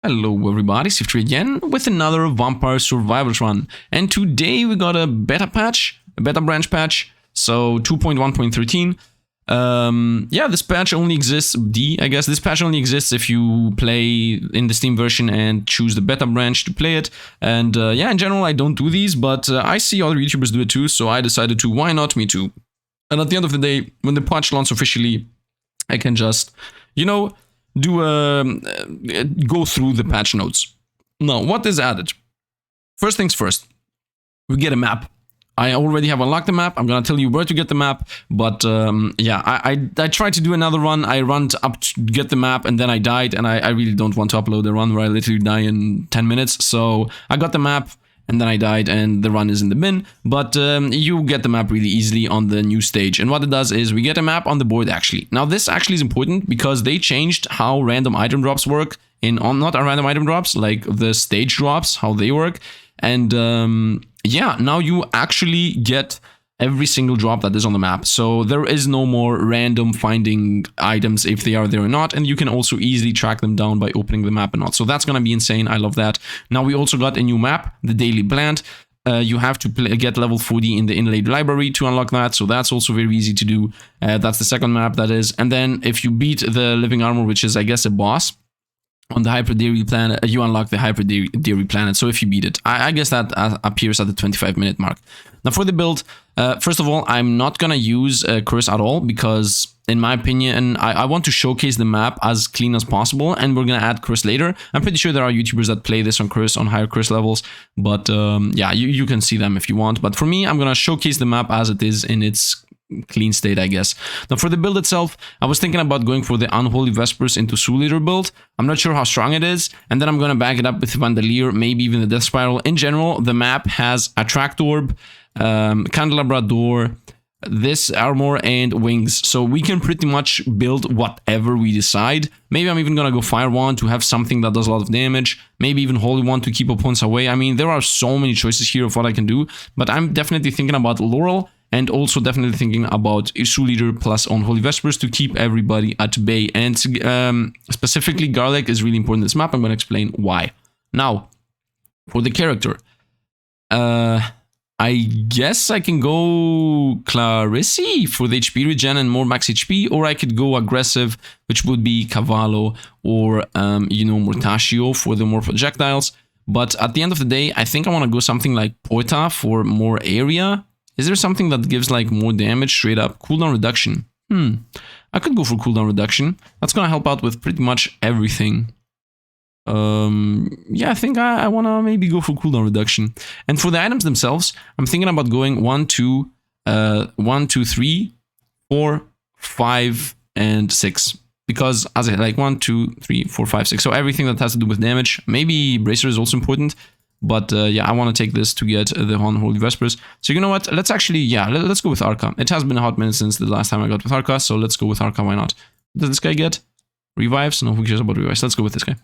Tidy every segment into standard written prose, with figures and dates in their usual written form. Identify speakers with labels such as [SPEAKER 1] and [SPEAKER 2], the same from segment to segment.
[SPEAKER 1] Hello everybody, Sifd again with another Vampire Survivors run. And today we got a beta patch, a beta branch patch, so 2.1.13. Yeah, this patch only exists, I guess this patch only exists if you play in the Steam version and choose the beta branch to play it. And yeah, in general I don't do these, but I see other YouTubers do it too, so I decided to, why not me too? And at the end of the day, when the patch launches officially, I can just, you know, go through the patch notes. Now, what is added? First things first, we get a map. I already have unlocked the map. I'm gonna tell you where to get the map, but yeah, I tried to do another run. I ran up to get the map and then I died, and I really don't want to upload a run where I literally die in 10 minutes. So I got the map and then I died and the run is in the bin, but you get the map really easily on the new stage. And what it does is we get a map on the board actually. Now this actually is important because they changed how random item drops work not random item drops, like the stage drops, how they work. And yeah, now you actually get every single drop that is on the map. So there is no more random finding items if they are there or not. And you can also easily track them down by opening the map or not. So that's going to be insane. I love that. Now we also got a new map, the Daily Plant. You have to get level 40 in the inlaid library to unlock that. So that's also very easy to do. That's the second map that is. And then if you beat the Living Armor, which is I guess a boss, on the Hyper Dairy Planet, you unlock the Hyper Dairy Planet, so if you beat it. I guess that appears at the 25-minute mark. Now for the build, first of all, I'm not gonna use Curse at all, because in my opinion, I want to showcase the map as clean as possible, and we're gonna add Curse later. I'm pretty sure there are YouTubers that play this on Curse, on higher Curse levels, but yeah, you can see them if you want. But for me, I'm gonna showcase the map as it is in its clean state, I guess. Now for the build itself, I was thinking about going for the Unholy Vespers into Soul Leader build. I'm not sure how strong it is, and then I'm gonna back it up with Vandalier, maybe even the Death Spiral. In general, the map has Attract Orb, Candelabra Door, this armor, and wings, so we can pretty much build whatever we decide. Maybe I'm even gonna go Fire Wand to have something that does a lot of damage, maybe even Holy Wand to keep opponents away. I mean, there are so many choices here of what I can do, but I'm definitely thinking about Laurel, and also definitely thinking about Soul Leader plus Unholy Vespers to keep everybody at bay. And specifically Garlic is really important in this map. I'm going to explain why. Now, for the character, I guess I can go Clarisse for the HP regen and more max HP, or I could go aggressive, which would be Cavallo, or you know, Mortaccio for the more projectiles. But at the end of the day, I think I want to go something like Porta for more area. Is there something that gives like more damage straight up? Cooldown reduction. I could go for cooldown reduction. That's gonna help out with pretty much everything. Yeah, I think I wanna maybe go for cooldown reduction. And for the items themselves, I'm thinking about going 1, 2, 3, 4, 5, and 6. Because as I like 1, 2, 3, 4, 5, 6. So everything that has to do with damage. Maybe Bracer is also important. But yeah, I want to take this to get the Unholy Vespers. So you know what? Let's actually, yeah, let's go with Arca. It has been a hot minute since the last time I got with Arca, so let's go with Arca. Why not? Does this guy get revives? No, who cares about revives? Let's go with this guy.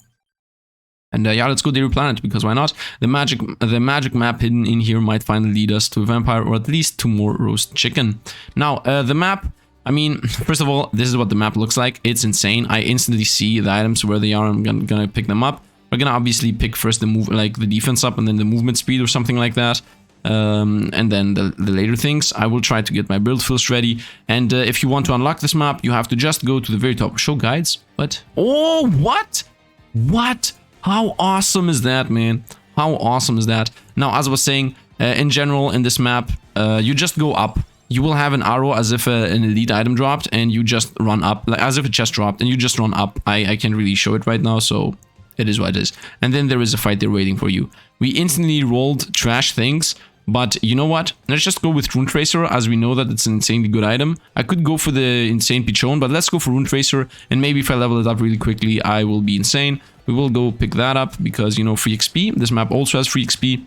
[SPEAKER 1] And yeah, let's go Dairy Planet, because why not? The magic map hidden in here might finally lead us to a vampire, or at least to more roast chicken. Now, the map, I mean, first of all, this is what the map looks like. It's insane. I instantly see the items where they are. I'm gonna pick them up. We're gonna obviously pick first the move, like the defense up, and then the movement speed or something like that, and then the later things. I will try to get my build first ready. And if you want to unlock this map, you have to just go to the very top. Show guides. What? Oh, what? What? How awesome is that, man? How awesome is that? Now, as I was saying, in general in this map, you just go up. You will have an arrow as if an elite item dropped, and you just run up, like as if it just dropped, and you just run up. I can't really show it right now, so it is what it is. And then there is a fight there waiting for you. We instantly rolled trash things, but you know what? Let's just go with Rune Tracer, as we know that it's an insanely good item. I could go for the insane Pichon, but let's go for Rune Tracer, and maybe if I level it up really quickly, I will be insane. We will go pick that up, because, you know, free XP. This map also has free XP.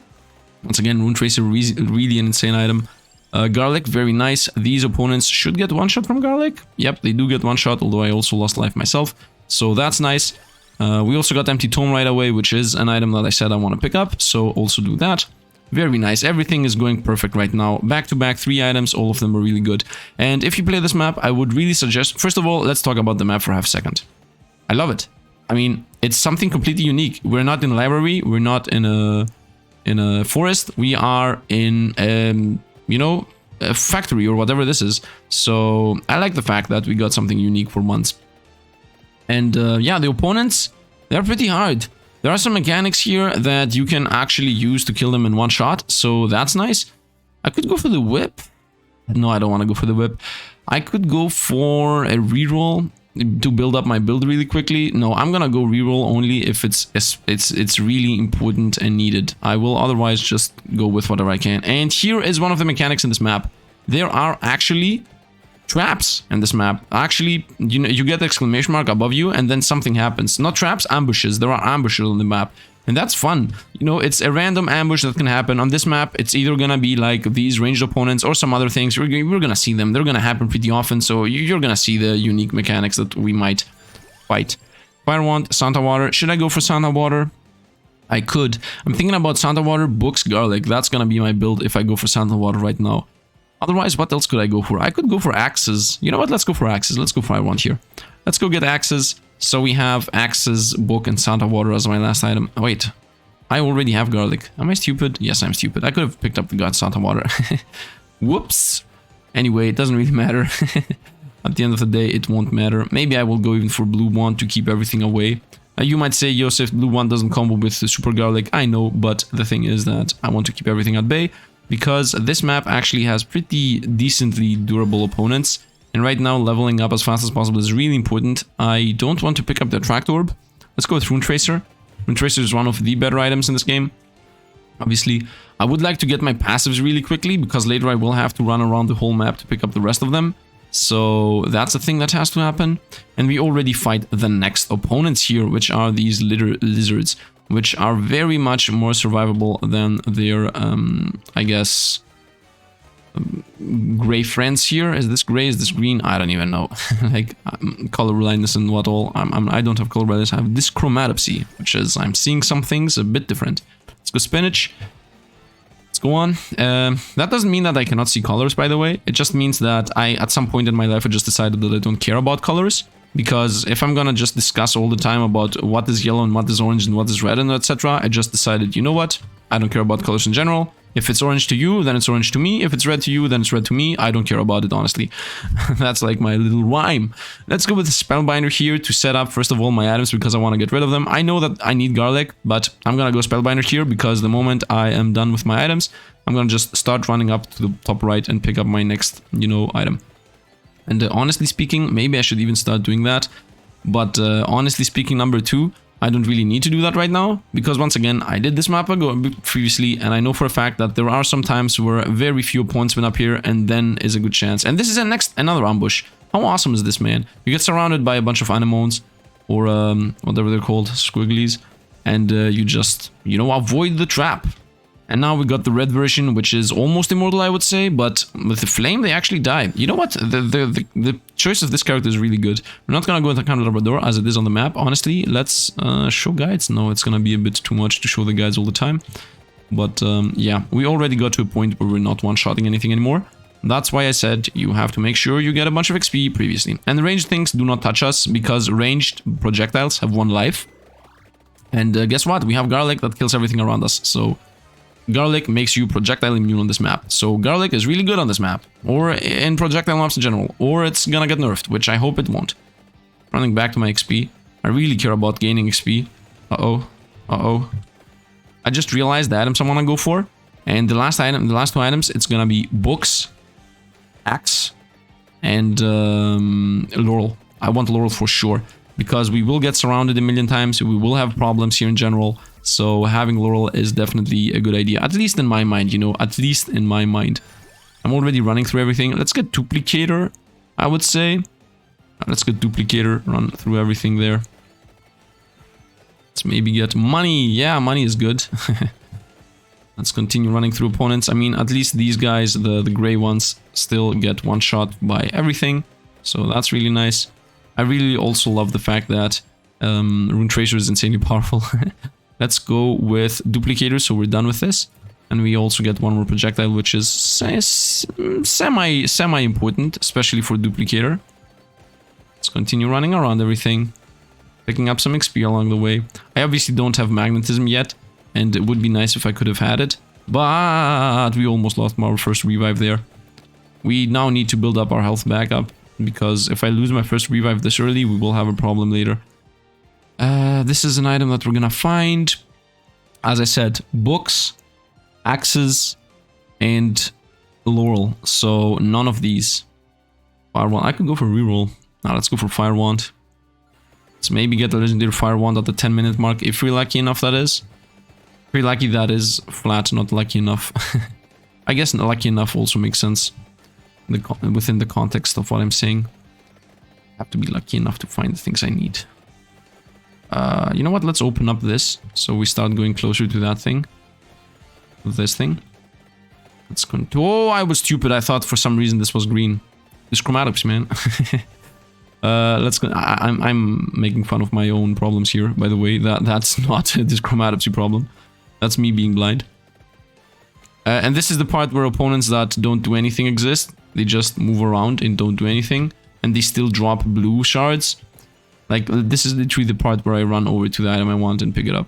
[SPEAKER 1] Once again, Rune Tracer, really an insane item. Garlic, very nice. These opponents should get one shot from Garlic. Yep, they do get one shot, although I also lost life myself. So that's nice. We also got Empty Tome right away, which is an item that I said I want to pick up, so also do that. Very nice. Everything is going perfect right now. Back to back, 3 items, all of them are really good. And if you play this map, I would really suggest, first of all, let's talk about the map for half a second. I love it. I mean, it's something completely unique. We're not in a library. We're not in a forest. We are in, you know, a factory or whatever this is. So I like the fact that we got something unique for once. And yeah, the opponents, they're pretty hard. There are some mechanics here that you can actually use to kill them in one shot. So that's nice. I could go for the whip. No, I don't want to go for the whip. I could go for a reroll to build up my build really quickly. No, I'm gonna go reroll only if it's really important and needed. I will otherwise just go with whatever I can. And here is one of the mechanics in this map. There are actually traps in this map. Actually, you know, you get the exclamation mark above you and then something happens. Not traps, ambushes. There are ambushes on the map. And that's fun. You know, it's a random ambush that can happen. On this map, it's either gonna be like these ranged opponents or some other things. We're gonna see them. They're gonna happen pretty often, so you're gonna see the unique mechanics that we might fight. Fire Wand, Santa Water. Should I go for Santa Water? I could. I'm thinking about Santa Water, Books, Garlic. That's gonna be my build if I go for Santa Water right now. Otherwise, what else could I go for? I could go for Axes. You know what? Let's go for Axes. Let's go Fire Wand here. Let's go get Axes. So we have Axes, Book, and Santa Water as my last item. Oh, wait, I already have Garlic. Am I stupid? Yes, I'm stupid. I could have picked up the God Santa Water. Whoops. Anyway, it doesn't really matter. At the end of the day, it won't matter. Maybe I will go even for Blue Wand to keep everything away. You might say, Joseph, Blue Wand doesn't combo with the Super Garlic. I know, but the thing is that I want to keep everything at bay because this map actually has pretty decently durable opponents. And right now, leveling up as fast as possible is really important. I don't want to pick up the Attract Orb. Let's go with Rune Tracer. Rune Tracer is one of the better items in this game. Obviously, I would like to get my passives really quickly, because later I will have to run around the whole map to pick up the rest of them. So that's a thing that has to happen. And we already fight the next opponents here, which are these lizards, which are very much more survivable than their, I guess, gray friends here. Is this gray? Is this green? I don't even know. Like color blindness and what all. I don't have color blindness. I have dyschromatopsy, which is I'm seeing some things a bit different. Let's go spinach. Let's go on. That doesn't mean that I cannot see colors, by the way. It just means that at some point in my life, I just decided that I don't care about colors. Because if I'm gonna just discuss all the time about what is yellow and what is orange and what is red and etc., I just decided, you know what? I don't care about colors in general. If it's orange to you, then it's orange to me. If it's red to you, then it's red to me. I don't care about it, honestly. That's like my little rhyme. Let's go with the Spellbinder here to set up, first of all, my items because I want to get rid of them. I know that I need Garlic, but I'm gonna go Spellbinder here because the moment I am done with my items, I'm gonna just start running up to the top right and pick up my next, you know, item. And honestly speaking, maybe I should even start doing that. But honestly speaking, number 2, I don't really need to do that right now, because once again, I did this map previously, and I know for a fact that there are some times where very few points went up here, and then is a good chance. And this is another ambush. How awesome is this, man? You get surrounded by a bunch of anemones, or whatever they're called, squigglies, and you just, you know, avoid the trap. And now we got the red version, which is almost immortal, I would say, but with the flame, they actually died. You know what? The choice of this character is really good. We're not gonna go with the Count of Labrador as it is on the map, honestly. Let's show guides. No, it's gonna be a bit too much to show the guides all the time. But yeah, we already got to a point where we're not one-shotting anything anymore. That's why I said you have to make sure you get a bunch of XP previously. And the ranged things do not touch us, because ranged projectiles have 1 life. And guess what? We have Garlic that kills everything around us, so Garlic makes you projectile immune on this map. So Garlic is really good on this map, or in projectile maps in general, or it's gonna get nerfed, which I hope it won't. Running back to my XP. I really care about gaining XP. Uh-oh. Uh-oh. I just realized the items I want to go for. And the last 2 items, it's gonna be Books, Axe, and Laurel. I want Laurel for sure, because we will get surrounded a million times, we will have problems here in general. So having Laurel is definitely a good idea, at least in my mind, you know, at least in my mind. I'm already running through everything. Let's get Duplicator, I would say. Let's get Duplicator, run through everything there. Let's maybe get Money. Yeah, Money is good. Let's continue running through opponents. I mean, at least these guys, the gray ones, still get one shot by everything. So that's really nice. I really also love the fact that Rune Tracer is insanely powerful. Let's go with Duplicator, so we're done with this. And we also get one more projectile, which is semi-important, especially for Duplicator. Let's continue running around everything. picking up some XP along the way. I obviously don't have magnetism yet, and it would be nice if I could have had it, but we almost lost our first revive there. We now need to build up our health back up, because if I lose my first revive this early, we will have a problem later. This is an item that we're gonna find. As I said, books, axes, and laurel. So none of these. Fire wand. I could go for reroll. Now let's go for fire wand. Let's maybe get the legendary fire wand at the 10-minute mark if we're lucky enough, that is. If we're lucky, that is flat, not lucky enough. I guess lucky enough also makes sense within the context of what I'm saying. I have to be lucky enough to find the things I need. You know what? Let's open up this so we start going closer to that thing. This thing. Let's go. Oh, I was stupid. I thought for some reason this was green. This chromatics, man. Let's go. I'm making fun of my own problems here, by the way. That's not this chromatopsy problem. That's me being blind. And this is the part where opponents that don't do anything exist. They just move around and don't do anything. And they still drop blue shards. Like, this is literally the part where I run over to the item I want and pick it up.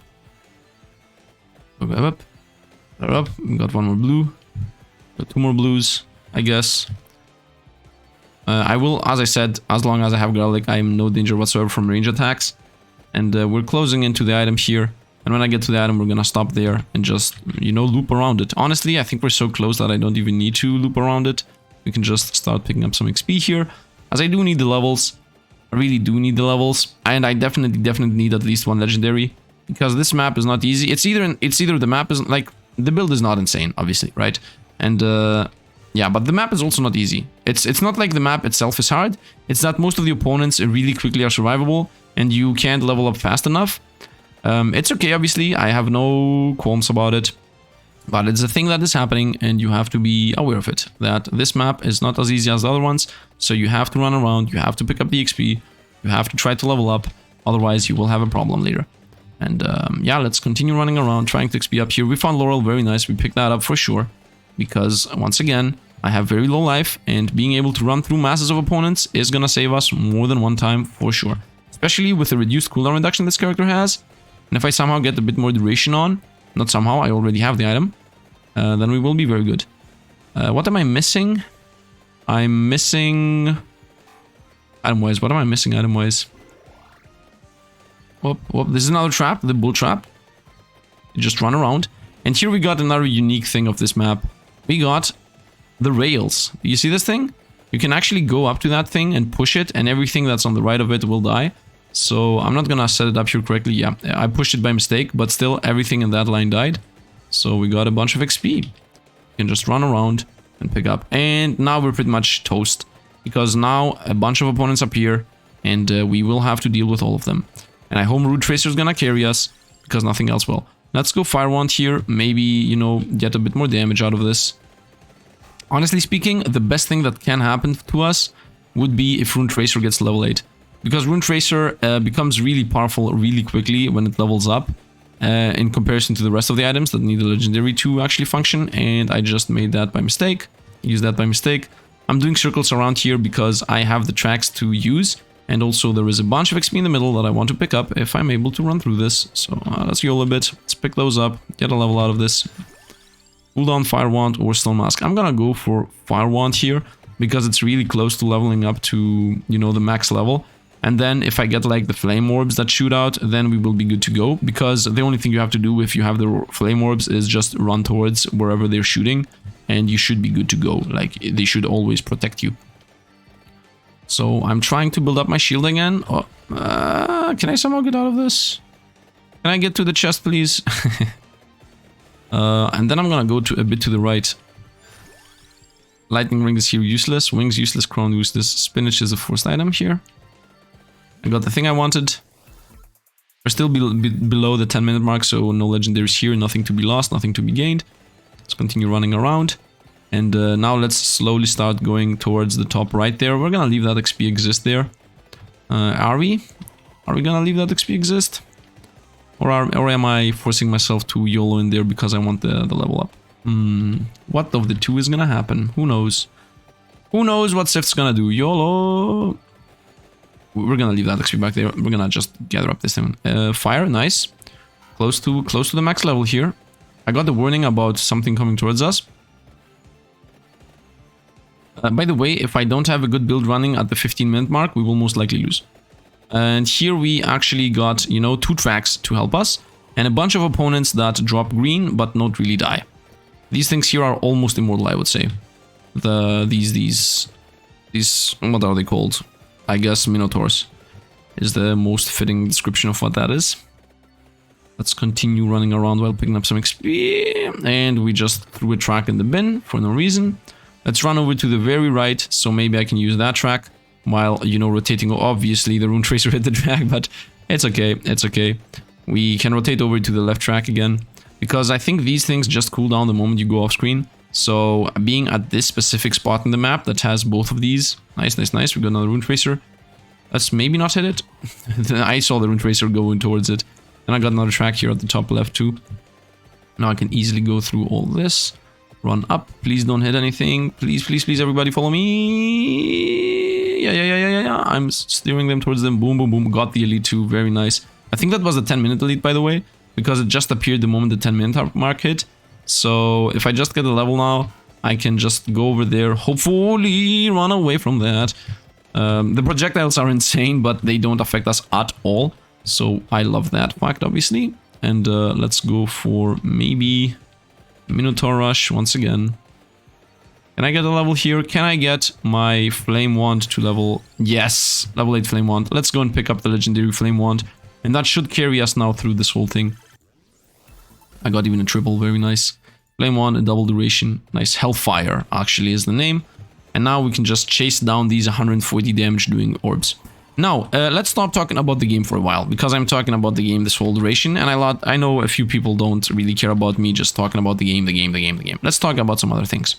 [SPEAKER 1] Up. Got one more blue. Got 2 more blues, I guess. I will, as I said, as long as I have garlic, I am no danger whatsoever from range attacks. And we're closing into the item here. And when I get to the item, we're gonna stop there and just, you know, loop around it. Honestly, I think we're so close that I don't even need to loop around it. We can just start picking up some XP here. As I do need the levels. I really do need the levels. And I definitely need at least 1 legendary. Because this map is not easy. It's either the map is, like, the build is not insane, obviously, right? And, yeah, but the map is also not easy. It's not like the map itself is hard. It's that most of the opponents really quickly are survivable. And you can't level up fast enough. It's okay, obviously. I have no qualms about it. But it's a thing that is happening, and you have to be aware of it. That this map is not as easy as the other ones, so you have to run around, you have to pick up the XP, you have to try to level up, otherwise you will have a problem later. And yeah, let's continue running around, trying to XP up here. We found Laurel, very nice, we picked that up for sure. Because, once again, I have very low life, and being able to run through masses of opponents is gonna save us more than one time for sure. Especially with the reduced cooldown reduction this character has. And if I somehow get a bit more duration on, not somehow, I already have the item. Then we will be very good. What am I missing? I'm missing... Item-wise, what am I missing item-wise? Whoop, whoop, this is another trap, the bull trap. You just run around. And here we got another unique thing of this map. We got the rails. You see this thing? You can actually go up to that thing and push it, and everything that's on the right of it will die. So I'm not gonna set it up here correctly. Yeah, I pushed it by mistake, but still everything in that line died. So we got a bunch of XP. You can just run around and pick up. And now we're pretty much toast. Because now a bunch of opponents appear. And we will have to deal with all of them. And I hope Root Tracer's gonna carry us. Because nothing else will. Let's go Fire Wand here. Maybe, you know, get a bit more damage out of this. Honestly speaking, the best thing that can happen to us would be if Rune Tracer gets level 8. Because Rune Tracer becomes really powerful really quickly when it levels up. In comparison to the rest of the items that need a legendary to actually function. And I just made that by mistake. Used that by mistake. I'm doing circles around here because I have the tracks to use. And also there is a bunch of XP in the middle that I want to pick up if I'm able to run through this. So let's go a little bit. Let's pick those up. Get a level out of this. Cooldown Fire Wand or Stone Mask. I'm gonna go for Fire Wand here. Because it's really close to leveling up to, you know, the max level. And then if I get like the flame orbs that shoot out, then we will be good to go. Because the only thing you have to do if you have the flame orbs is just run towards wherever they're shooting. And you should be good to go. Like, they should always protect you. So I'm trying to build up my shield again. Oh, can I somehow get out of this? Can I get to the chest, please? And then I'm gonna go to a bit to the right. Lightning Ring is here useless. Wings useless. Crown useless. Spinach is the first item here. I got the thing I wanted. We're still below the 10-minute mark, so no legendaries here, nothing to be lost, nothing to be gained. Let's continue running around. And now let's slowly start going towards the top right there. We're gonna leave that XP exist there. Are we? Are we gonna leave that XP exist? Or am I forcing myself to YOLO in there because I want the level up? What of the two is gonna happen? Who knows? Who knows what Sifd's gonna do? YOLO! We're gonna leave that XP back there. We're gonna just gather up this thing. Fire, nice. Close to the max level here. I got the warning about something coming towards us. By the way, if I don't have a good build running at the 15-minute mark, we will most likely lose. And here we actually got, you know, 2 tracks to help us, and a bunch of opponents that drop green but not really die. These things here are almost immortal, I would say. These what are they called? I guess Minotaurs is the most fitting description of what that is. Let's continue running around while picking up some XP, and we just threw a track in the bin for no reason. Let's run over to the very right, so maybe I can use that track while, you know, rotating. Obviously, the Rune Tracer hit the track, but it's okay, it's okay. We can rotate over to the left track again, because I think these things just cool down the moment you go off screen. So, being at this specific spot in the map that has both of these, nice, nice, nice. We got another Rune Tracer. Let's maybe not hit it. I saw the Rune Tracer going towards it. And I got another track here at the top left too. Now I can easily go through all this. Run up. Please don't hit anything. Please, please, please, everybody follow me. Yeah. I'm steering them towards them. Boom, boom, boom. Got the elite too. Very nice. I think that was the 10-minute elite, by the way, because it just appeared the moment the 10-minute mark hit. So if I just get a level now, I can just go over there. Hopefully run away from that. The projectiles are insane, but they don't affect us at all. So I love that fact, obviously. And let's go for maybe Minotaur Rush once again. Can I get a level here? Can I get my Flame Wand to level... Yes! Level 8 Flame Wand. Let's go and pick up the legendary Flame Wand. And that should carry us now through this whole thing. I got even a triple, very nice. Flame Wand and double duration. Nice. Hellfire actually is the name. And now we can just chase down these 140 damage doing orbs. Now, let's stop talking about the game for a while, because I'm talking about the game this whole duration, and I know a few people don't really care about me just talking about the game. Let's talk about some other things.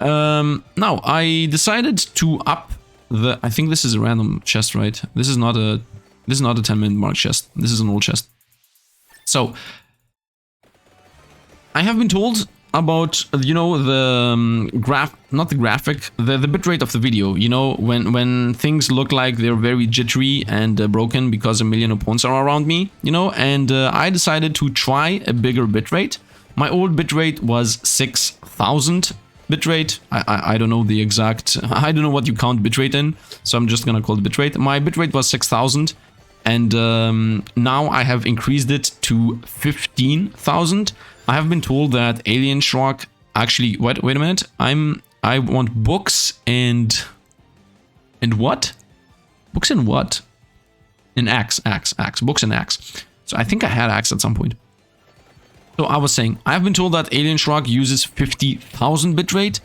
[SPEAKER 1] Now, I decided to up the... I think this is a random chest, right? This is not a 10-minute mark chest. This is an old chest. So, I have been told about, you know, the the bitrate of the video, you know, when things look like they're very jittery and broken because a million opponents are around me, you know, and I decided to try a bigger bitrate. My old bitrate was 6,000 bitrate. I don't know the exact, I don't know what you count bitrate in, so I'm just gonna call it bitrate. My bitrate was 6,000, and now I have increased it to 15,000. I have been told that Alien Xieroeh actually... Wait a minute. I want books and what? Books and what? And axe. Books and axe. So I think I had axe at some point. So I was saying, I've been told that Alien Xieroeh uses 50,000 bitrate.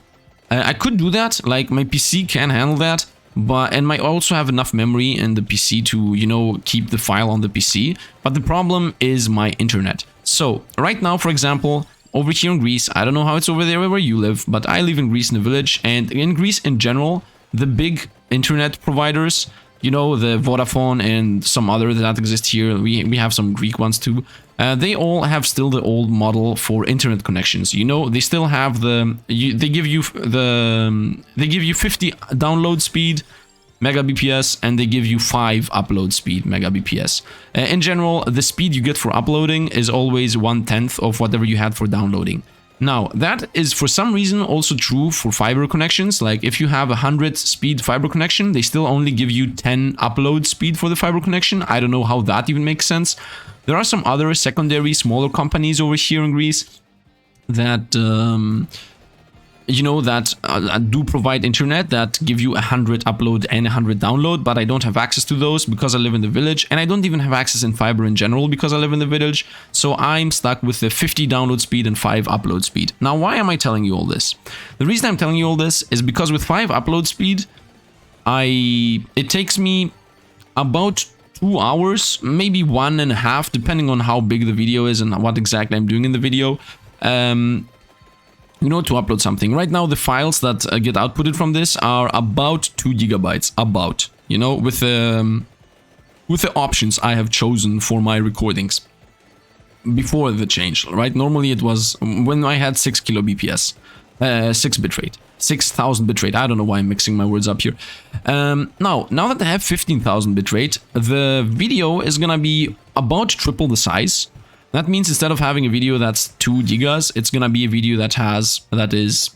[SPEAKER 1] I could do that, like my PC can handle that. And might also have enough memory in the PC to, you know, keep the file on the PC. But the problem is my internet. So, right now, for example, over here in Greece, I don't know how it's over there where you live, but I live in Greece in a village, and in Greece in general, the big internet providers, you know, the Vodafone and some other that exist here, we have some Greek ones too, they all have still the old model for internet connections. You know, they still have they give you 50 download speed, megabps, and they give you 5 upload speed, megabps. In general, the speed you get for uploading is always 1/10 of whatever you had for downloading. Now, that is for some reason also true for fiber connections. Like if you have a 100 speed fiber connection, they still only give you 10 upload speed for the fiber connection. I don't know how that even makes sense. There are some other secondary smaller companies over here in Greece that... you know, that do provide internet that give you 100 upload and 100 download, but I don't have access to those because I live in the village, and I don't even have access in fiber in general because I live in the village, so I'm stuck with the 50 download speed and 5 upload speed. Now, why am I telling you all this? The reason I'm telling you all this is because with 5 upload speed, it takes me about 2 hours, maybe 1.5, depending on how big the video is and what exactly I'm doing in the video. You know, to upload something. Right now, the files that get outputted from this are about 2 gigabytes. About, you know, with the options I have chosen for my recordings before the change, right? Normally, it was when I had 6 kilobps. 6 bitrate. 6,000 bitrate. I don't know why I'm mixing my words up here. Now that I have 15,000 bitrate, the video is gonna be about triple the size. That means instead of having a video that's 2 gigas, it's gonna be a video that is,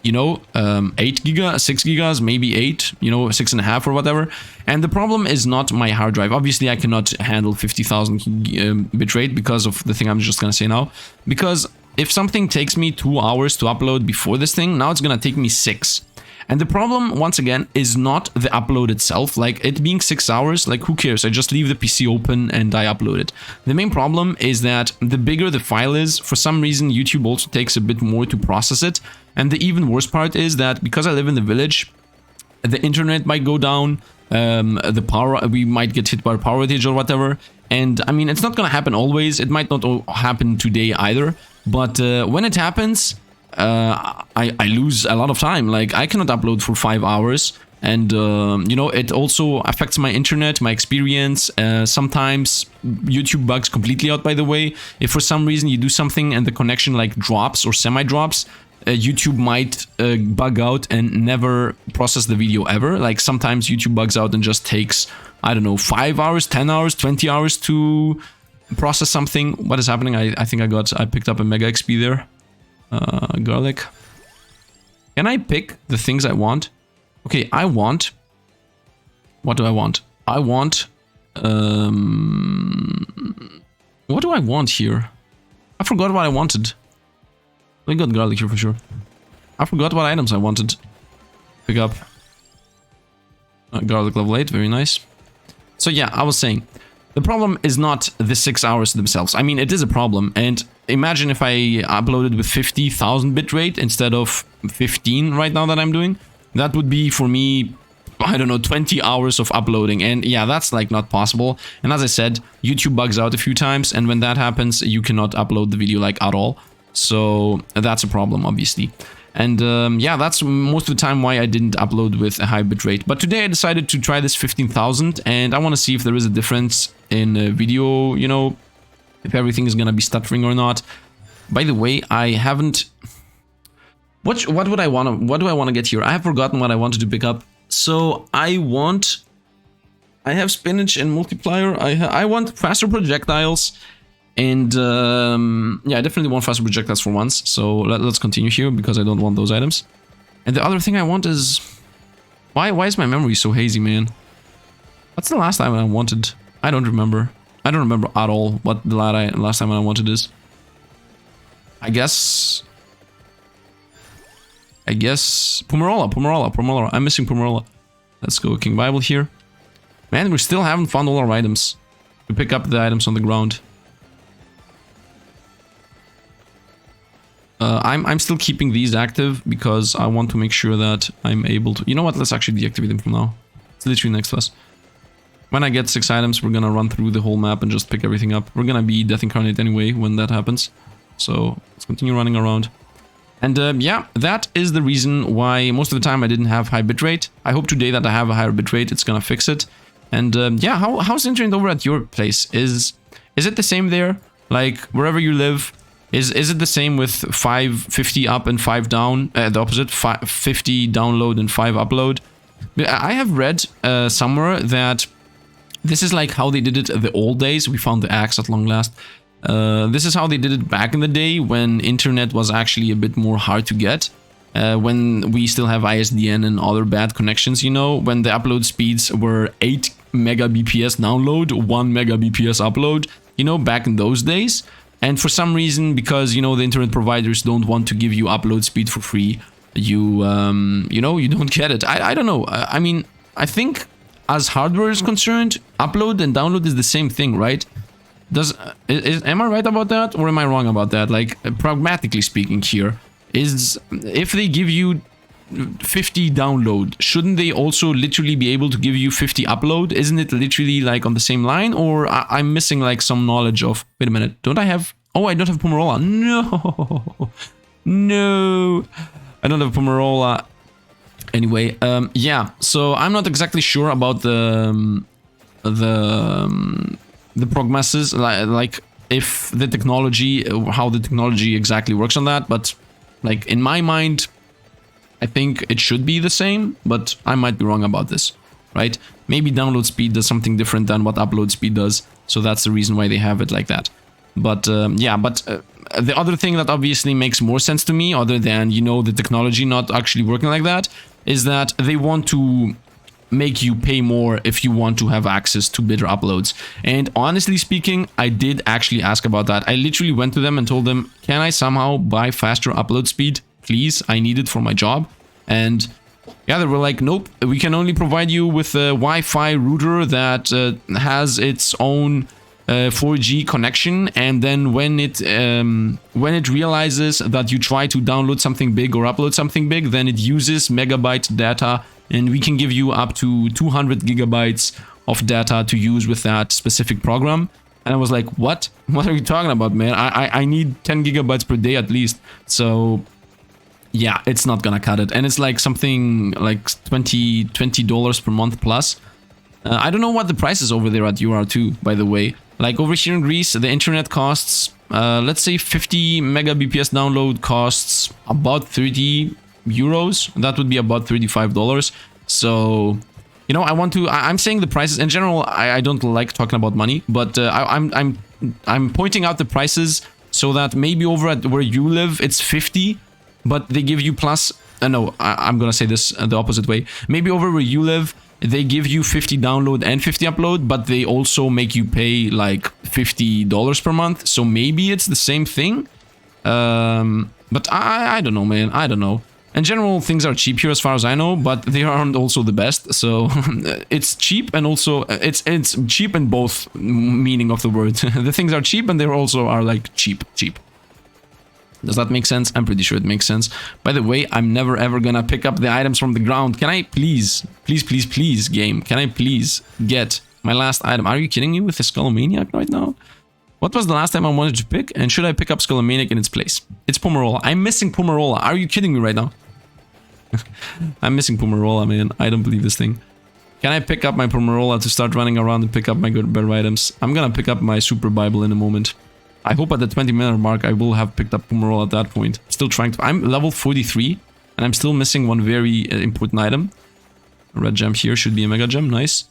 [SPEAKER 1] you know, 8 gigas, 6 gigas, maybe 8, you know, 6.5 or whatever. And the problem is not my hard drive. Obviously, I cannot handle 50,000 bitrate because of the thing I'm just gonna say now. Because if something takes me 2 hours to upload before this thing, now it's gonna take me 6. And the problem, once again, is not the upload itself. Like, it being 6 hours, like, who cares? I just leave the PC open and I upload it. The main problem is that the bigger the file is, for some reason, YouTube also takes a bit more to process it. And the even worse part is that because I live in the village, the internet might go down, the power, we might get hit by a power outage or whatever. And, I mean, it's not gonna happen always. It might not happen today either. But when it happens, I lose a lot of time. Like, I cannot upload for 5 hours, and you know, it also affects my internet, my experience. Sometimes YouTube bugs completely out, by the way. If for some reason you do something and the connection like drops or semi-drops, YouTube might bug out and never process the video ever. Like, sometimes YouTube bugs out and just takes, I don't know, 5 hours, 10 hours, 20 hours to process something. What is happening? I think I picked up a mega XP there. Garlic. Can I pick the things I want? Okay, I want... What do I want? I want... What do I want here? I forgot what I wanted. I got garlic here for sure. I forgot what items I wanted. Pick up. Garlic level 8, very nice. So yeah, I was saying, the problem is not the 6 hours themselves. I mean, it is a problem, and imagine if I uploaded with 50,000 bitrate instead of 15 right now that I'm doing. That would be, for me, I don't know, 20 hours of uploading, and yeah, that's like not possible. And as I said, YouTube bugs out a few times, and when that happens, you cannot upload the video like at all. So that's a problem, obviously. And yeah, that's most of the time why I didn't upload with a high bitrate. But today I decided to try this 15,000, and I want to see if there is a difference in video, you know, if everything is gonna be stuttering or not. By the way, I haven't... What would I want to... What do I want to get here? I have forgotten what I wanted to pick up. So I want... I have spinach and multiplier. I want faster projectiles. And yeah, I definitely want faster projectiles for once. So let's continue here because I don't want those items. And the other thing I want is... Why is my memory so hazy, man? What's the last time I wanted? I don't remember. I don't remember at all what the last time I wanted is. I guess Pomerola. I'm missing Pomerola. Let's go King Bible here. Man, we still haven't found all our items. To pick up the items on the ground. I'm still keeping these active because I want to make sure that I'm able to... You know what? Let's actually deactivate them for now. It's literally next to us. When I get 6 items, we're gonna run through the whole map and just pick everything up. We're gonna be Death Incarnate anyway when that happens. So let's continue running around. And yeah, that is the reason why most of the time I didn't have high bitrate. I hope today that I have a higher bitrate, it's gonna fix it. And yeah, how's the internet over at your place? Is it the same there? Like, wherever you live, is it the same with 550 up and 5 down? The opposite, 50 download and 5 upload? I have read somewhere that this is like how they did it the old days. We found the axe at long last. This is how they did it back in the day when internet was actually a bit more hard to get. When we still have ISDN and other bad connections, you know, when the upload speeds were 8 megabps download, 1 megabps upload, you know, back in those days. And for some reason, because, you know, the internet providers don't want to give you upload speed for free, you know, you don't get it. I don't know. I mean, I think as hardware is concerned, upload and download is the same thing, right? Am I right about that, or am I wrong about that? Like, pragmatically speaking here, if they give you 50 download, shouldn't they also literally be able to give you 50 upload? Isn't it literally like on the same line? Or I'm missing like some knowledge of... Wait a minute, don't I have... Oh, I don't have Pomerola. No! No! I don't have Pomerola. Anyway, yeah, so I'm not exactly sure about the prognosis, like if the technology, how the technology exactly works on that, but Like, in my mind, I think it should be the same, but I might be wrong about this, right? Maybe download speed does something different than what upload speed does, so that's the reason why they have it like that. But yeah, but the other thing that obviously makes more sense to me, other than, you know, the technology not actually working like that, is that they want to make you pay more if you want to have access to better uploads. And honestly speaking, I did actually ask about that. I literally went to them and told them, can I somehow buy faster upload speed? Please, I need it for my job. And yeah, they were like, nope, we can only provide you with a Wi-Fi router that has its own 4G connection, and then when it realizes that you try to download something big or upload something big, then it uses megabyte data, and we can give you up to 200 gigabytes of data to use with that specific program. And I was like, what? What are you talking about, man? I need 10 gigabytes per day at least. So yeah, it's not gonna cut it. And it's like something like $20 per month plus. I don't know what the price is over there at UR2, by the way. Like over here in Greece, the internet costs, let's say 50 megabps download costs about 30 euros. That would be about $35. So, you know, I'm saying the prices in general. I don't like talking about money, but I'm pointing out the prices so that maybe over at where you live, it's 50, but they give you plus, no, I'm gonna say this the opposite way. Maybe over where you live, they give you 50 download and 50 upload, but they also make you pay like $50 per month. So maybe it's the same thing. But I don't know, man. I don't know. In general, things are cheap here as far as I know, but they aren't also the best. So it's cheap, and also it's cheap in both meaning of the word. The things are cheap, and they also are like cheap. Does that make sense? I'm pretty sure it makes sense. By the way, I'm never ever gonna pick up the items from the ground. Can I please, game, can I please get my last item? Are you kidding me with the Skullomaniac right now? What was the last time I wanted to pick? And should I pick up Skullomaniac in its place? It's Pomerola. I'm missing Pomerola. Are you kidding me right now? I'm missing Pomerola, man. I don't believe this thing. Can I pick up my Pomerola to start running around and pick up my good better items? I'm gonna pick up my Super Bible in a moment. I hope at the 20-minute mark I will have picked up Pomerola at that point. Still trying to... I'm level 43, and I'm still missing one very important item. A red gem here should be a mega gem. Nice.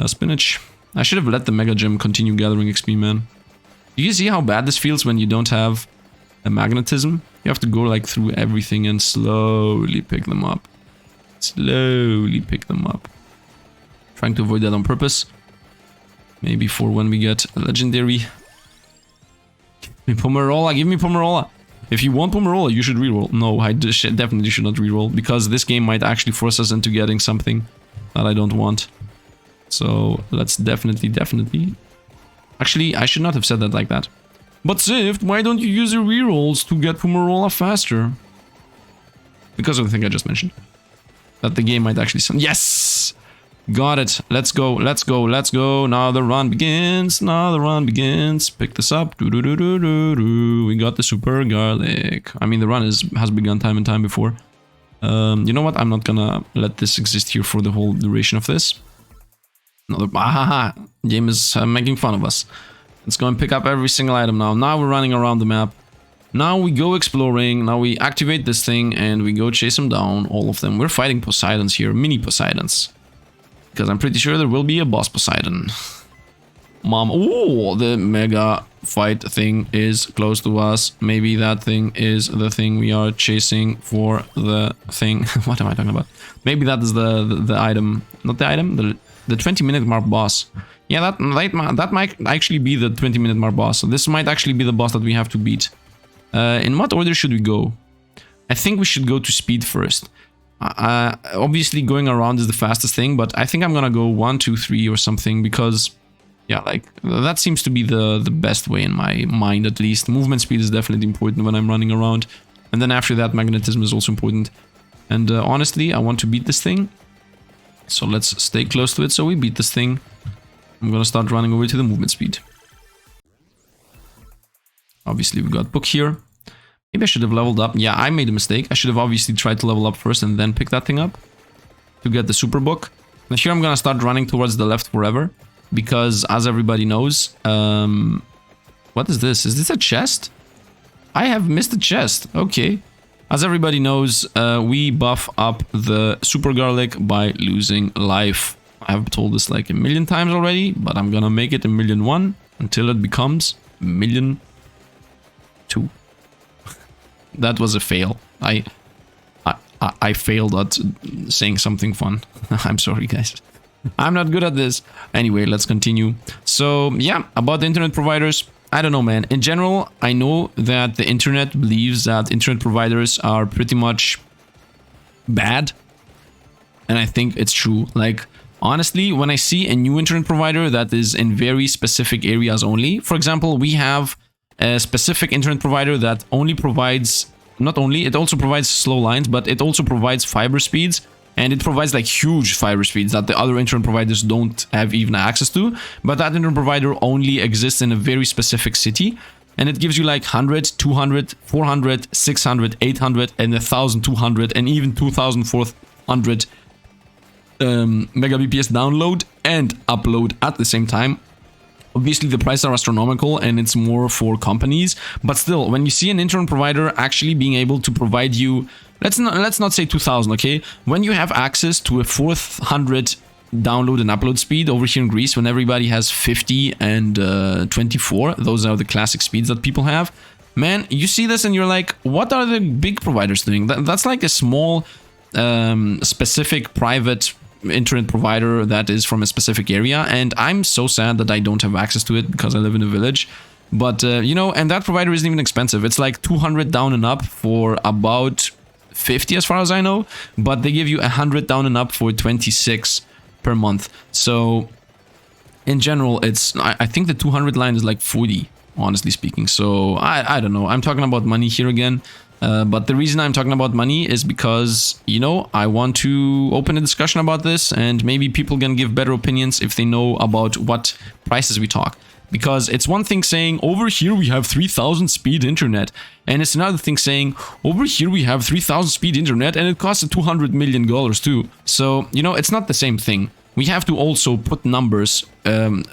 [SPEAKER 1] Spinach. I should have let the mega gem continue gathering XP, man. Do you see how bad this feels when you don't have a magnetism? You have to go like through everything and slowly pick them up. Slowly pick them up. Trying to avoid that on purpose. Maybe for when we get a legendary. Give me Pomerola, give me Pomerola. If you want Pomerola, you should reroll. No, I definitely should not reroll, because this game might actually force us into getting something that I don't want. So let's definitely... Actually, I should not have said that like that. But Sifd, why don't you use your rerolls to get Pomerola faster? Because of the thing I just mentioned. That the game might actually... Yes! Got it. Let's go. Now the run begins. Pick this up. We got the super garlic. I mean, the run has begun time and time before. You know what? I'm not gonna let this exist here for the whole duration of this. Another... Game is making fun of us. Let's go and pick up every single item now. Now we're running around the map. Now we go exploring. Now we activate this thing and we go chase them down. All of them. We're fighting Poseidons here. Mini Poseidons. Because I'm pretty sure there will be a boss Poseidon. Mom. Oh, the mega fight thing is close to us. Maybe that thing is the thing we are chasing for the thing. What am I talking about? Maybe that is the item. Not the item, the 20-minute mark boss. Yeah, that might actually be the 20-minute mark boss. So this might actually be the boss that we have to beat. In what order should we go? I think we should go to speed first. Obviously going around is the fastest thing, but I think I'm gonna go 1, 2, 3 or something, because yeah, like that seems to be the best way in my mind, at least. Movement speed is definitely important when I'm running around, and then after that magnetism is also important. And honestly, I want to beat this thing, so let's stay close to it so we beat this thing. I'm gonna start running over to the movement speed. Obviously we got book here. Maybe I should have leveled up. Yeah, I made a mistake. I should have obviously tried to level up first and then pick that thing up to get the super book. Now here I'm gonna start running towards the left forever, because as everybody knows, what is this? Is this a chest? I have missed a chest. Okay. As everybody knows, we buff up the super garlic by losing life. I've told this like a million times already, but I'm gonna make it 1,000,001 until it becomes 1,000,002. That was a fail. I failed at saying something fun. I'm sorry, guys. I'm not good at this. Anyway, let's continue. So, yeah, about the internet providers. I don't know, man. In general, I know that the internet believes that internet providers are pretty much bad. And I think it's true. Like, honestly, when I see a new internet provider that is in very specific areas only, for example, we have a specific internet provider that only provides, not only, it also provides slow lines, but it also provides fiber speeds. And it provides like huge fiber speeds that the other internet providers don't have even access to. But that internet provider only exists in a very specific city. And it gives you like 100, 200, 400, 600, 800, and 1,200, and even 2,400 megabps download and upload at the same time. Obviously, the prices are astronomical and it's more for companies. But still, when you see an internet provider actually being able to provide you, let's not say 2,000, okay? When you have access to a 400 download and upload speed over here in Greece, when everybody has 50 and 24, those are the classic speeds that people have. Man, you see this and you're like, what are the big providers doing? That's like a small, specific private internet provider that is from a specific area, and I'm so sad that I don't have access to it because I live in a village. But you know, and that provider isn't even expensive. It's like 200 down and up for about 50 as far as I know, but they give you 100 down and up for 26 per month. So in general, it's I think the 200 line is like 40, honestly speaking. So I don't know, I'm talking about money here again. But the reason I'm talking about money is because, you know, I want to open a discussion about this, and maybe people can give better opinions if they know about what prices we talk. Because it's one thing saying, over here we have 3,000 speed internet, and it's another thing saying, over here we have 3,000 speed internet, and it costs $200 million too. So, you know, it's not the same thing. We have to also put numbers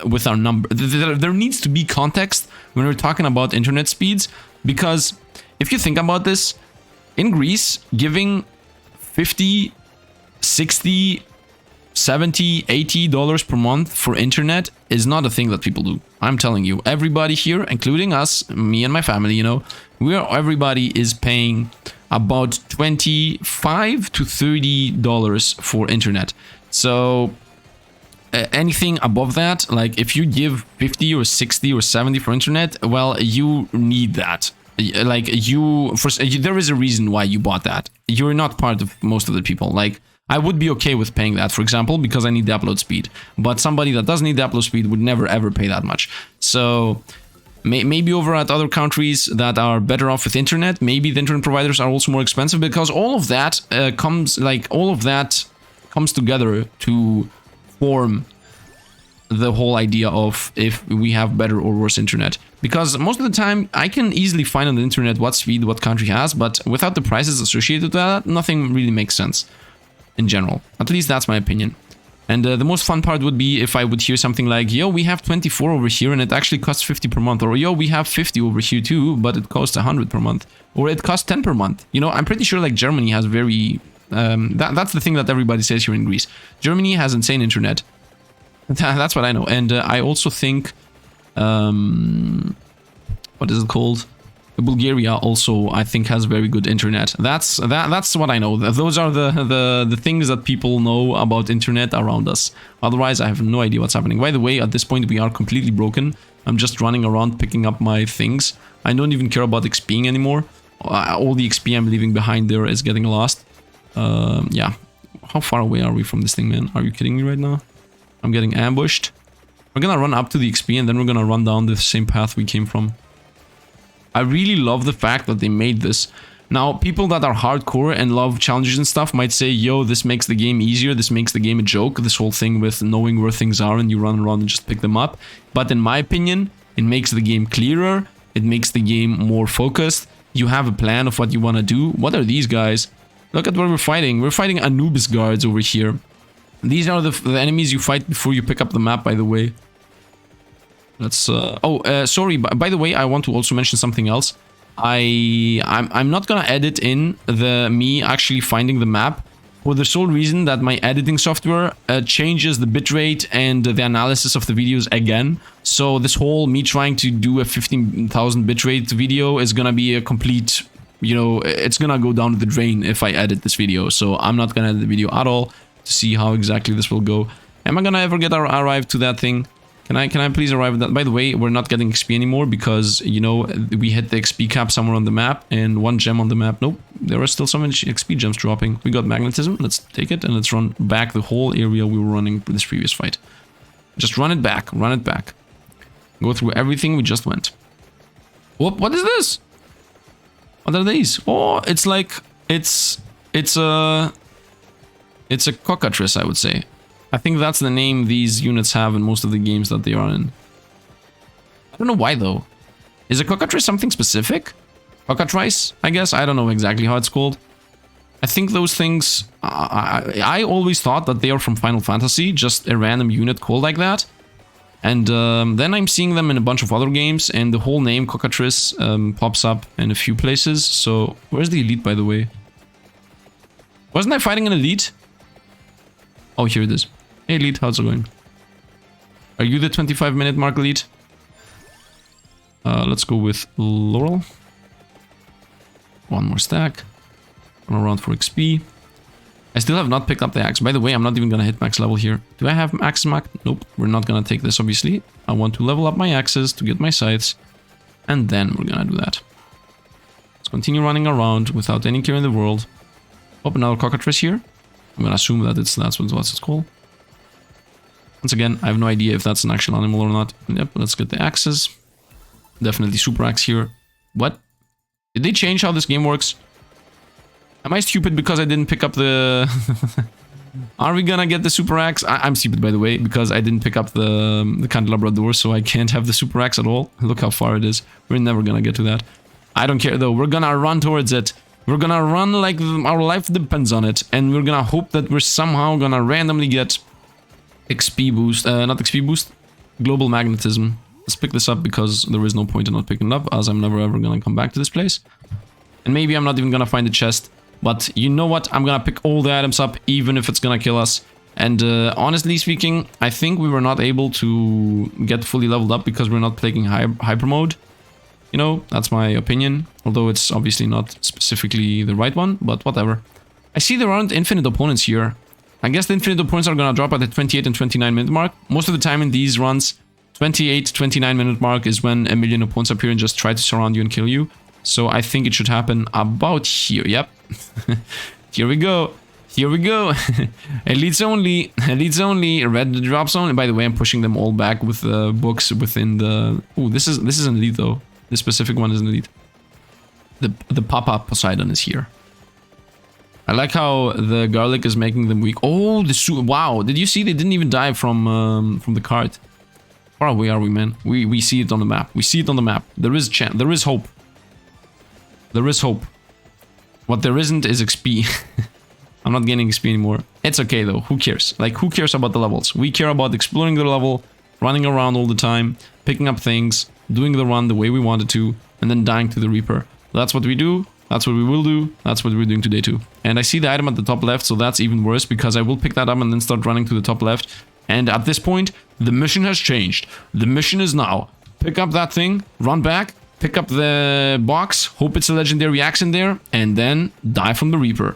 [SPEAKER 1] with our number. There needs to be context when we're talking about internet speeds, because if you think about this, in Greece, giving 50, 60, 70, $80 per month for internet is not a thing that people do. I'm telling you, everybody here, including us, me and my family, you know, everybody is paying about $25 to $30 for internet. So anything above that, like if you give 50 or 60 or 70 for internet, well, you need that. Like there is a reason why you bought that. You're not part of most of the people. Like, I would be okay with paying that, for example, because I need the upload speed. But somebody that doesn't need the upload speed would never ever pay that much. So maybe over at other countries that are better off with internet, maybe the internet providers are also more expensive, because all of that comes together to form the whole idea of if we have better or worse internet. Because most of the time, I can easily find on the internet what speed what country has, but without the prices associated with that, nothing really makes sense in general. At least that's my opinion. And the most fun part would be if I would hear something like, yo, we have 24 over here and it actually costs 50 per month. Or, yo, we have 50 over here too, but it costs 100 per month. Or it costs 10 per month. You know, I'm pretty sure like Germany has very... that's the thing that everybody says here in Greece. Germany has insane internet. That's what I know. And I also think, what is it called? Bulgaria also, I think, has very good internet. That's what I know. Those are the things that people know about internet around us. Otherwise, I have no idea what's happening. By the way, at this point, we are completely broken. I'm just running around picking up my things. I don't even care about XPing anymore. All the XP I'm leaving behind there is getting lost. Yeah. How far away are we from this thing, man? Are you kidding me right now? I'm getting ambushed. We're gonna run up to the XP and then we're gonna run down the same path we came from. I really love the fact that they made this. Now, people that are hardcore and love challenges and stuff might say, yo, this makes the game easier, this makes the game a joke, this whole thing with knowing where things are and you run around and just pick them up. But in my opinion, it makes the game clearer, it makes the game more focused, you have a plan of what you want to do. What are these guys? Look at what we're fighting. We're fighting Anubis guards over here. These are the enemies you fight before you pick up the map, by the way. Let's... sorry, by the way, I want to also mention something else. I'm not gonna edit in me actually finding the map for the sole reason that my editing software changes the bitrate and the analysis of the videos again. So this whole me trying to do a 15,000 bitrate video is gonna be a complete, you know, it's gonna go down the drain if I edit this video. So I'm not gonna edit the video at all to see how exactly this will go. Am I gonna ever get arrive to that thing? Can I please arrive at that? By the way, we're not getting XP anymore because, you know, we hit the XP cap somewhere on the map and 1 gem on the map. Nope, there are still some XP gems dropping. We got magnetism. Let's take it and let's run back the whole area we were running for this previous fight. Just run it back. Run it back. Go through everything we just went. Whoop, what is this? What are these? Oh, it's like, it's a cockatrice, I would say. I think that's the name these units have in most of the games that they are in. I don't know why though. Is a cockatrice something specific? Cockatrice, I guess? I don't know exactly how it's called. I think those things... I always thought that they are from Final Fantasy, just a random unit called like that. And then I'm seeing them in a bunch of other games, and the whole name cockatrice pops up in a few places. So, where's the elite, by the way? Wasn't I fighting an elite? Oh, here it is. Hey, elite, how's it going? Are you the 25-minute mark, elite? Let's go with Laurel. 1 more stack. Run around for XP. I still have not picked up the axe. By the way, I'm not even gonna hit max level here. Do I have axe max? Nope, we're not gonna take this, obviously. I want to level up my axes to get my scythes. And then we're gonna do that. Let's continue running around without any care in the world. Oh, another cockatrice here. I'm gonna assume that that's what it's called. Once again, I have no idea if that's an actual animal or not. Yep, let's get the axes. Definitely super axe here. What? Did they change how this game works? Am I stupid because I didn't pick up the... Are we gonna get the super axe? I'm stupid, by the way, because I didn't pick up the candelabra door, so I can't have the super axe at all. Look how far it is. We're never gonna get to that. I don't care though. We're gonna run towards it. We're gonna run like our life depends on it, and we're gonna hope that we're somehow gonna randomly get XP boost, not XP boost, global magnetism. Let's pick this up because there is no point in not picking it up, as I'm never ever gonna come back to this place. And maybe I'm not even gonna find the chest, but you know what? I'm gonna pick all the items up, even if it's gonna kill us. And honestly speaking, I think we were not able to get fully leveled up because we're not playing hyper mode. You know, that's my opinion, although it's obviously not specifically the right one, but whatever. I see there aren't infinite opponents here. I guess the infinite opponents are gonna drop at the 28 and 29 minute mark. Most of the time in these runs, 28, 29 minute mark is when a million opponents appear and just try to surround you and kill you. So I think it should happen about here. Yep. Here we go. Here we go. Elites only. Elites only. Red drops only. By the way, I'm pushing them all back with the books within the... Ooh, this is an elite though. This specific one is an elite. The pop-up Poseidon is here. I like how the garlic is making them weak. Oh, wow! Did you see they didn't even die from the cart? Far away are we, man? We see it on the map. We see it on the map. There is chance. There is hope. There is hope. What there isn't is XP. I'm not getting XP anymore. It's okay though. Who cares? Like, who cares about the levels? We care about exploring the level, running around all the time, picking up things, doing the run the way we wanted to, and then dying to the Reaper. That's what we do. That's what we will do. That's what we're doing today too. And I see the item at the top left, so that's even worse because I will pick that up and then start running to the top left. And at this point, the mission has changed. The mission is now pick up that thing, run back, pick up the box, hope it's a legendary axe in there, and then die from the Reaper.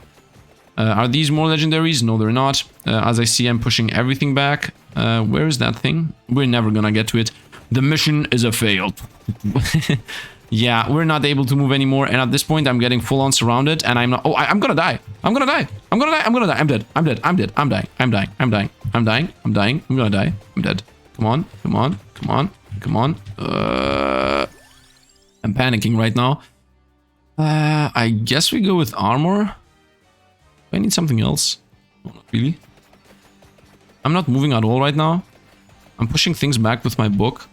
[SPEAKER 1] Are these more legendaries? No, they're not. As I see, I'm pushing everything back. Where is that thing? We're never gonna get to it. The mission is a fail. Yeah, we're not able to move anymore, and at this point, I'm getting full-on surrounded, and I'm not... Oh, I'm gonna die! I'm gonna die! I'm gonna die! I'm gonna die! I'm dead! I'm dead! I'm dead! I'm dying! I'm dying! I'm dying! I'm dying! I'm dying! I'm gonna die! I'm dead! Come on! Come on! Come on! Come on! I'm panicking right now. I guess we go with armor. Do I need something else? No, not really. I'm not moving at all right now. I'm pushing things back with my book,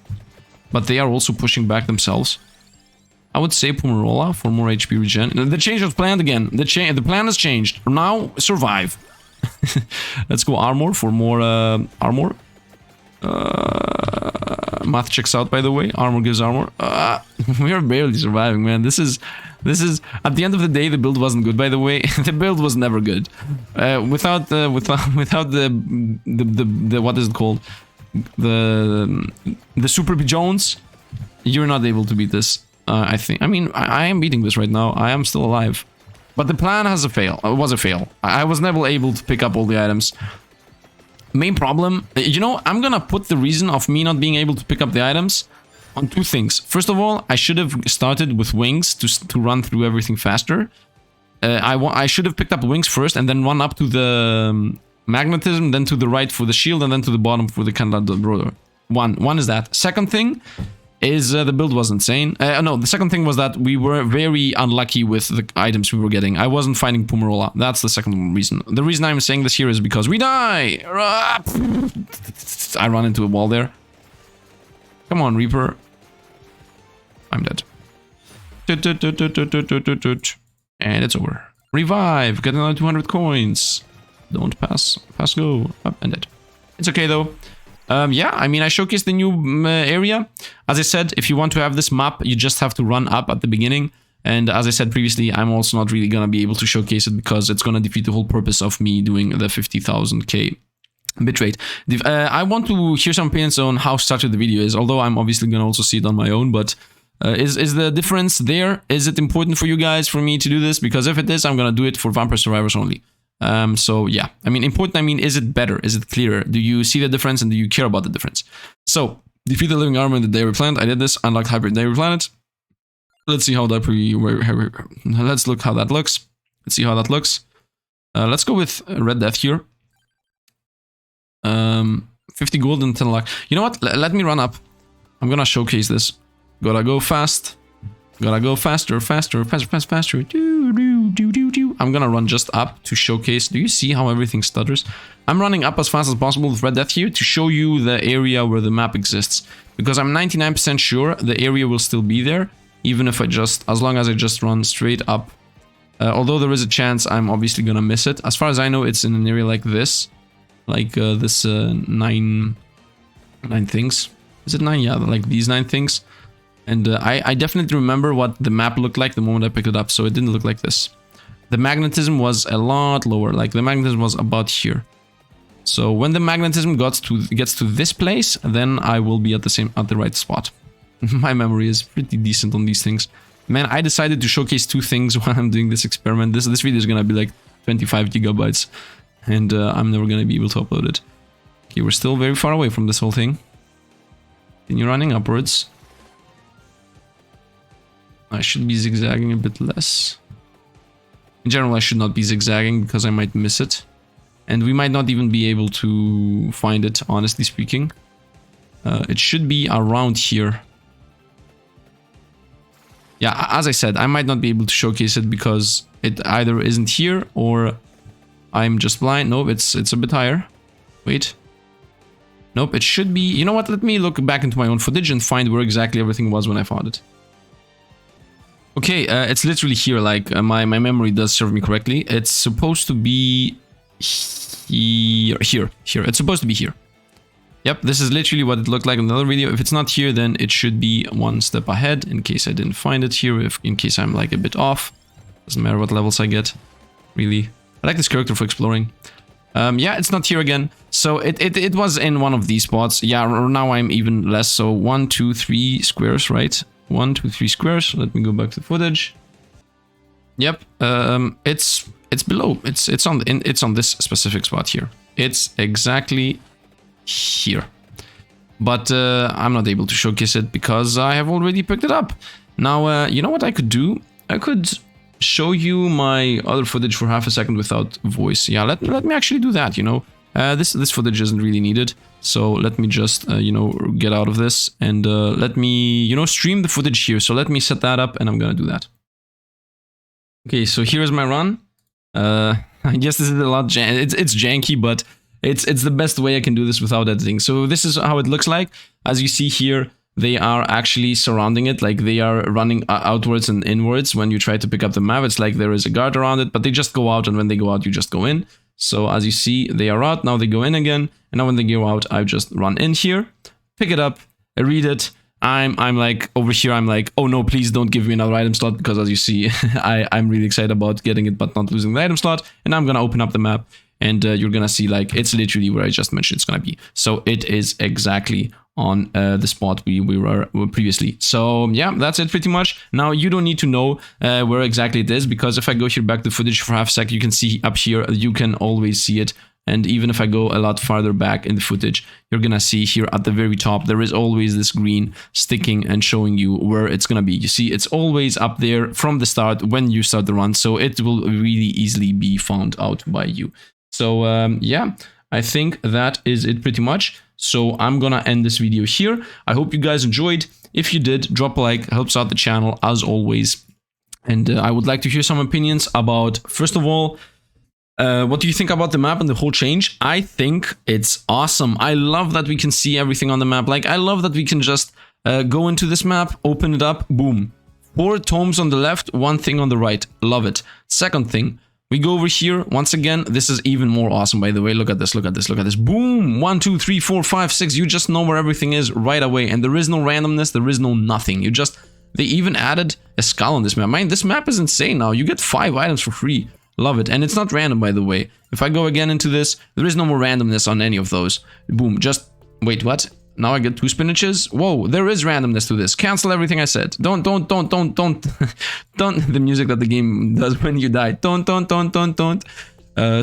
[SPEAKER 1] but they are also pushing back themselves. I would say Pomerola for more HP regen. The change was planned again. The plan has changed. Now, survive. Let's go armor for more armor. Math checks out, by the way. Armor gives armor. We are barely surviving, man. This is at the end of the day, the build wasn't good, by the way. The build was never good. Without the what is it called? The Super Jones, you're not able to beat this. I think. I mean, I am beating this right now. I am still alive. But the plan has a fail. It was a fail. I was never able to pick up all the items. Main problem, you know, I'm gonna put the reason of me not being able to pick up the items on two things. First of all, I should have started with wings to run through everything faster. I should have picked up wings first and then run up to the magnetism, then to the right for the shield, and then to the bottom for the rotor. One is that. Second thing is the build was insane. No, the second thing was that we were very unlucky with the items we were getting. I wasn't finding Pumarola. That's the second reason. The reason I'm saying this here is because we die! I run into a wall there. Come on, Reaper. I'm dead. And it's over. Revive! Get another 200 coins. Don't pass. Pass go. Up and dead. It's okay though. Yeah, I mean, I showcased the new area. As I said, if you want to have this map, you just have to run up at the beginning. And as I said previously, I'm also not really gonna be able to showcase it because it's gonna defeat the whole purpose of me doing the 50,000k bitrate. I want to hear some opinions on how structured the video is, although I'm obviously gonna also see it on my own, but is the difference there? Is it important for you guys for me to do this? Because if it is, I'm gonna do it for Vampire Survivors only. So yeah, I mean, important, I mean, is it better? Is it clearer? Do you see the difference and do you care about the difference? So, defeat the living armor in the Diary Planet. I did this, unlocked Hybrid Diary Planet. Let's see how that let's look how that looks. Let's see how that looks. Let's go with Red Death here. 50 gold and 10 luck. You know what? Let me run up. I'm gonna showcase this. Gotta go fast. Gotta go faster, faster, faster, faster, faster. I'm gonna run just up to showcase. Do you see how everything stutters? I'm running up as fast as possible with Red Death here to show you the area where the map exists. Because I'm 99% sure the area will still be there. Even if as long as I just run straight up. Although there is a chance I'm obviously gonna miss it. As far as I know, it's in an area like this. Like this 9 things. Is it 9? Yeah, like these 9 things. And I definitely remember what the map looked like the moment I picked it up, so it didn't look like this. The magnetism was a lot lower, like the magnetism was about here. So when the magnetism gets to this place, then I will be at the right spot. My memory is pretty decent on these things. Man, I decided to showcase 2 things while I'm doing this experiment. This video is gonna be like 25 gigabytes, and I'm never gonna be able to upload it. Okay, we're still very far away from this whole thing. Continue running upwards. I should be zigzagging a bit less. In general, I should not be zigzagging because I might miss it. And we might not even be able to find it, honestly speaking. It should be around here. Yeah, as I said, I might not be able to showcase it because it either isn't here or I'm just blind. Nope, it's a bit higher. Wait. Nope, it should be... You know what? Let me look back into my own footage and find where exactly everything was when I found it. Okay, it's literally here, like, my memory does serve me correctly. It's supposed to be here. It's supposed to be here. Yep, this is literally what it looked like in another video. If it's not here, then it should be one step ahead, in case I didn't find it here, in case I'm, like, a bit off. Doesn't matter what levels I get, really. I like this character for exploring. Yeah, it's not here again. So it was in one of these spots. Yeah, now I'm even less. So 1, 2, 3 squares, right? 1, 2, 3 squares. Let me go back to the footage. Yep. It's below. It's on this specific spot here. It's exactly here. But I'm not able to showcase it because I have already picked it up. Now, you know what I could do? I could show you my other footage for half a second without voice. Yeah, let me actually do that, you know. This footage isn't really needed, so let me just, you know, get out of this and let me, you know, stream the footage here. So let me set that up and I'm gonna do that. Okay, so here's my run. I guess this is a lot, it's janky, but it's the best way I can do this without editing. So this is how it looks like. As you see here, they are actually surrounding it, like they are running outwards and inwards when you try to pick up the map. It's like there is a guard around it, but they just go out, and when they go out, you just go in. So as you see, they are out, now they go in again, and now when they go out, I just run in here, pick it up, I read it, I'm like over here, I'm like, oh no, please don't give me another item slot, because as you see, I'm really excited about getting it but not losing the item slot. And I'm gonna open up the map, and you're gonna see like it's literally where I just mentioned it's gonna be. So it is exactly on the spot we were previously. So yeah, that's it pretty much. Now you don't need to know where exactly it is, because if I go here back to footage for half a sec, you can see up here, you can always see it. And even if I go a lot farther back in the footage, you're gonna see here at the very top, there is always this green sticking and showing you where it's gonna be. You see, it's always up there from the start when you start the run, so it will really easily be found out by you. So yeah, I think that is it pretty much. So I'm gonna end this video here. I hope you guys enjoyed. If you did, drop a like, helps out the channel as always. And I would like to hear some opinions about, first of all, what do you think about the map and the whole change? I think it's awesome. I love that we can see everything on the map. Like, I love that we can just go into this map, open it up, boom. 4 tomes on the left, 1 thing on the right. Love it. Second thing, we go over here. Once again, this is even more awesome, by the way. Look at this, look at this, look at this. Boom! 1, 2, 3, 4, 5, 6. You just know where everything is right away. And there is no randomness, there is no nothing. You just... They even added a skull on this map. Man, this map is insane now. You get 5 items for free. Love it. And it's not random, by the way. If I go again into this, there is no more randomness on any of those. Boom. Just... Wait, what? Now I get 2 spinaches? Whoa, there is randomness to this. Cancel everything I said. Don't. Don't. The music that the game does when you die. Don't.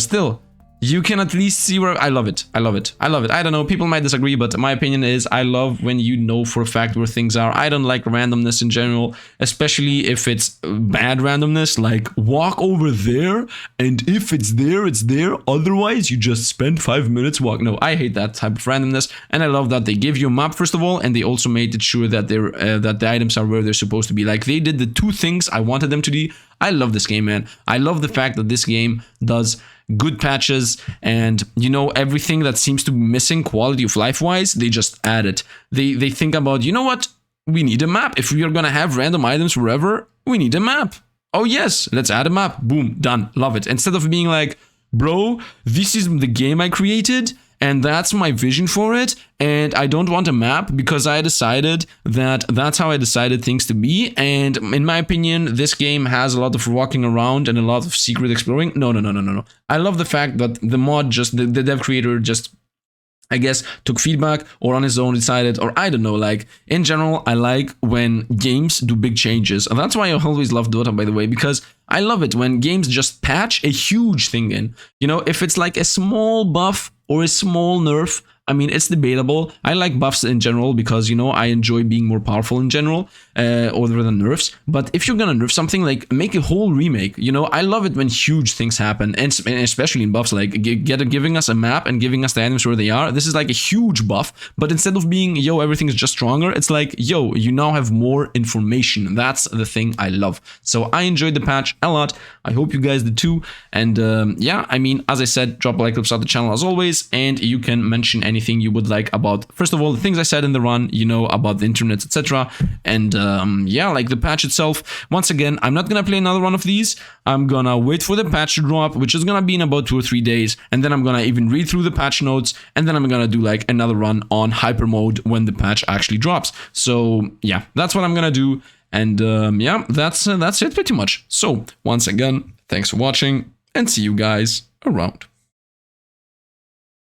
[SPEAKER 1] Still, you can at least see where... I love it. I love it. I love it. I don't know, people might disagree, but my opinion is I love when you know for a fact where things are. I don't like randomness in general, especially if it's bad randomness, like walk over there, and if it's there, it's there. Otherwise, you just spend 5 minutes walk. No, I hate that type of randomness, and I love that they give you a map, first of all, and they also made it sure that they're that the items are where they're supposed to be. Like, they did the 2 things I wanted them to do. I love this game, man. I love the fact that this game does good patches, and you know, everything that seems to be missing quality of life wise, they just add it. They think about, you know what, we need a map. If we are gonna have random items wherever, we need a map. Oh yes, let's add a map. Boom, done. Love it. Instead of being like, bro, this is the game I created and that's my vision for it, and I don't want a map because I decided that that's how I decided things to be, and in my opinion, this game has a lot of walking around and a lot of secret exploring. No. I love the fact that the mod just, the dev creator just, I guess, took feedback or on his own decided, or I don't know, like, in general, I like when games do big changes. And that's why I always love Dota, by the way, because I love it when games just patch a huge thing in. You know, if it's like a small buff or a small nerf, I mean, it's debatable. I like buffs in general because, you know, I enjoy being more powerful in general, other than nerfs. But if you're gonna nerf something, like, make a whole remake. You know, I love it when huge things happen, and especially in buffs, like giving us a map and giving us the items where they are. This is like a huge buff, but instead of being, yo, everything is just stronger, it's like, yo, you now have more information. That's the thing I love. So I enjoyed the patch a lot. I hope you guys did too. And yeah, I mean, as I said, drop a like, helps out the channel as always, and you can mention anything you would like about, first of all, the things I said in the run, you know, about the internet, etc. And yeah, like the patch itself. Once again, I'm not gonna play another one of these. I'm gonna wait for the patch to drop, which is gonna be in about 2 or 3 days, and then I'm gonna even read through the patch notes, and then I'm gonna do like another run on hyper mode when the patch actually drops. So yeah, that's what I'm gonna do. And yeah, that's it pretty much. So once again, thanks for watching, and see you guys around.